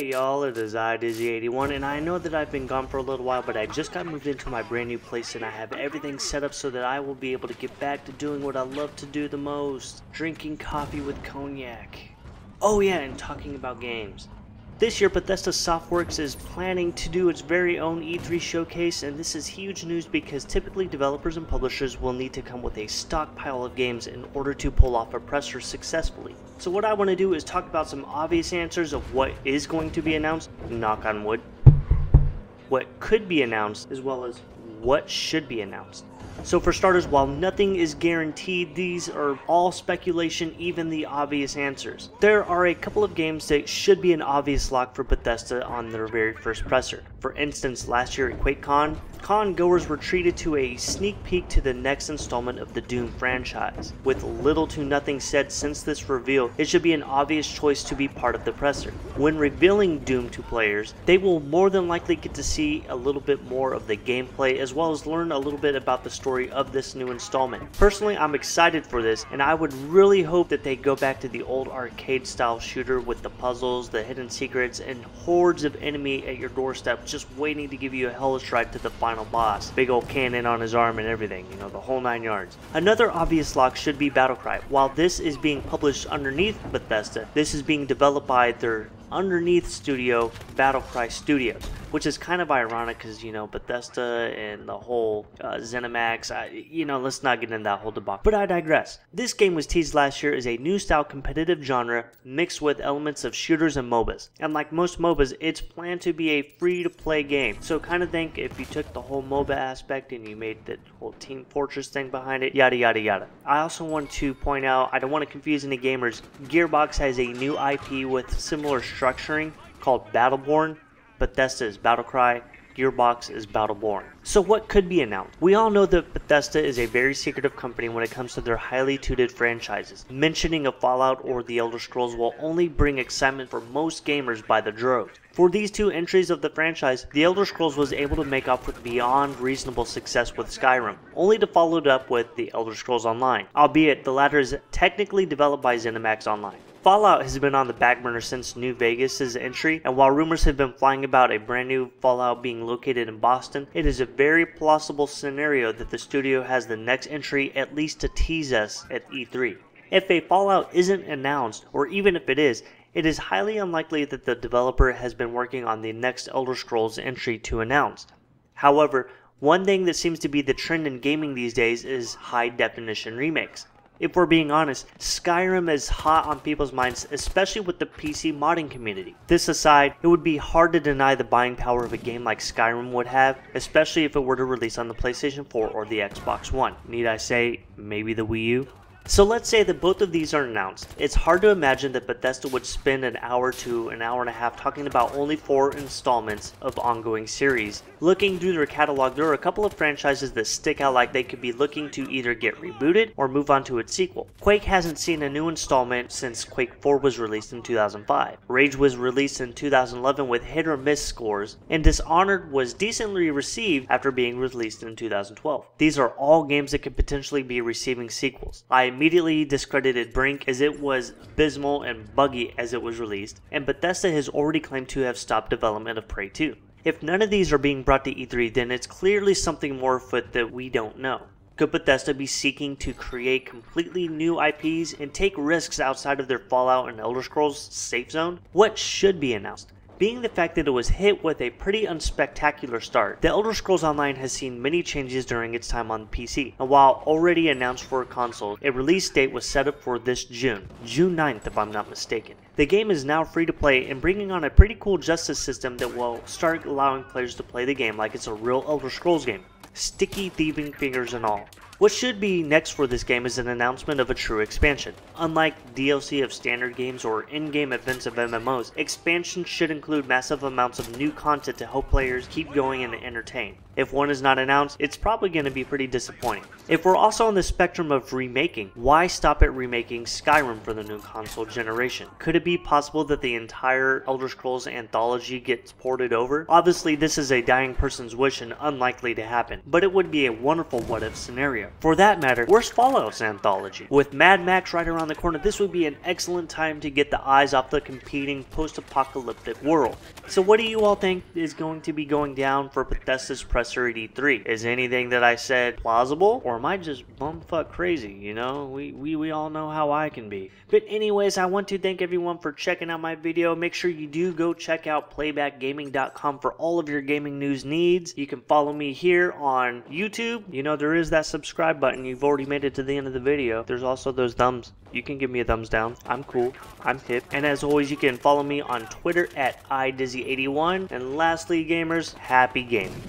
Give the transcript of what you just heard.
Hey y'all, it is I, Dizzy81, and I know that I've been gone for a little while, but I just got moved into my brand new place and I have everything set up so that I will be able to get back to doing what I love to do the most, drinking coffee with cognac. Oh yeah, and talking about games. This year, Bethesda Softworks is planning to do its very own E3 showcase, and this is huge news because typically developers and publishers will need to come with a stockpile of games in order to pull off a presser successfully. So what I want to do is talk about some obvious answers of what is going to be announced, knock on wood, what could be announced, as well as what should be announced. So for starters, while nothing is guaranteed, these are all speculation, even the obvious answers. There are a couple of games that should be an obvious lock for Bethesda on their very first presser. For instance, last year at QuakeCon, goers were treated to a sneak peek to the next installment of the Doom franchise. With little to nothing said since this reveal, it should be an obvious choice to be part of the presser. When revealing Doom to players, they will more than likely get to see a little bit more of the gameplay as well as learn a little bit about the story of this new installment. Personally, I'm excited for this, and I would really hope that they go back to the old arcade style shooter with the puzzles, the hidden secrets, and hordes of enemy at your doorstep just waiting to give you a hellish ride to the final boss. Big old cannon on his arm and everything, you know, the whole 9 yards. Another obvious lock should be Battlecry. While this is being published underneath Bethesda, this is being developed by their underneath studio, Battlecry Studios, which is kind of ironic because, you know, Bethesda and the whole ZeniMax, let's not get into that whole debacle. But I digress. This game was teased last year as a new style competitive genre mixed with elements of shooters and MOBAs. And like most MOBAs, it's planned to be a free-to-play game. So kind of think if you took the whole MOBA aspect and you made the whole Team Fortress thing behind it, yada yada yada. I also want to point out, I don't want to confuse any gamers, Gearbox has a new IP with similar structuring called Battleborn. Bethesda is Battlecry, Gearbox is Battleborn. So what could be announced? We all know that Bethesda is a very secretive company when it comes to their highly touted franchises. Mentioning a Fallout or the Elder Scrolls will only bring excitement for most gamers by the droves. For these two entries of the franchise, the Elder Scrolls was able to make up with beyond reasonable success with Skyrim, only to follow it up with the Elder Scrolls Online, albeit the latter is technically developed by ZeniMax Online. Fallout has been on the back burner since New Vegas' entry, and while rumors have been flying about a brand new Fallout being located in Boston, it is a very plausible scenario that the studio has the next entry at least to tease us at E3. If a Fallout isn't announced, or even if it is highly unlikely that the developer has been working on the next Elder Scrolls entry to announce. However, one thing that seems to be the trend in gaming these days is high-definition remakes. If we're being honest, Skyrim is hot on people's minds, especially with the PC modding community. This aside, it would be hard to deny the buying power of a game like Skyrim would have, especially if it were to release on the PlayStation 4 or the Xbox One. Need I say, maybe the Wii U? So let's say that both of these are announced. It's hard to imagine that Bethesda would spend an hour to an hour and a half talking about only 4 installments of ongoing series. Looking through their catalog, there are a couple of franchises that stick out like they could be looking to either get rebooted or move on to its sequel. Quake hasn't seen a new installment since Quake 4 was released in 2005. Rage was released in 2011 with hit or miss scores, and Dishonored was decently received after being released in 2012. These are all games that could potentially be receiving sequels. I immediately discredited Brink as it was abysmal and buggy as it was released, and Bethesda has already claimed to have stopped development of Prey 2. If none of these are being brought to E3, then it's clearly something more afoot that we don't know. Could Bethesda be seeking to create completely new IPs and take risks outside of their Fallout and Elder Scrolls safe zone? What should be announced? Being the fact that it was hit with a pretty unspectacular start, the Elder Scrolls Online has seen many changes during its time on PC, and while already announced for a console, a release date was set up for this June 9th if I'm not mistaken. The game is now free to play and bringing on a pretty cool justice system that will start allowing players to play the game like it's a real Elder Scrolls game. Sticky thieving fingers and all. What should be next for this game is an announcement of a true expansion. Unlike DLC of standard games or in-game events of MMOs, expansions should include massive amounts of new content to help players keep going and entertain. If one is not announced, it's probably going to be pretty disappointing. If we're also on the spectrum of remaking, why stop at remaking Skyrim for the new console generation? Could it be possible that the entire Elder Scrolls anthology gets ported over? Obviously, this is a dying person's wish and unlikely to happen, but it would be a wonderful what-if scenario. premiere. For that matter, where's Fallout's anthology? With Mad Max right around the corner, this would be an excellent time to get the eyes off the competing post-apocalyptic world. So what do you all think is going to be going down for Bethesda's presser at E3? Is anything that I said plausible? Or am I just bumfuck crazy, you know? We all know how I can be. But anyways, I want to thank everyone for checking out my video. Make sure you do go check out playbackgaming.com for all of your gaming news needs. You can follow me here on YouTube. You know, there is that subscribe button. You've already made it to the end of the video. There's also those thumbs. You can give me a thumbs down. I'm cool. I'm hip. And as always, you can follow me on Twitter at iDizzy81. And lastly, gamers, happy gaming.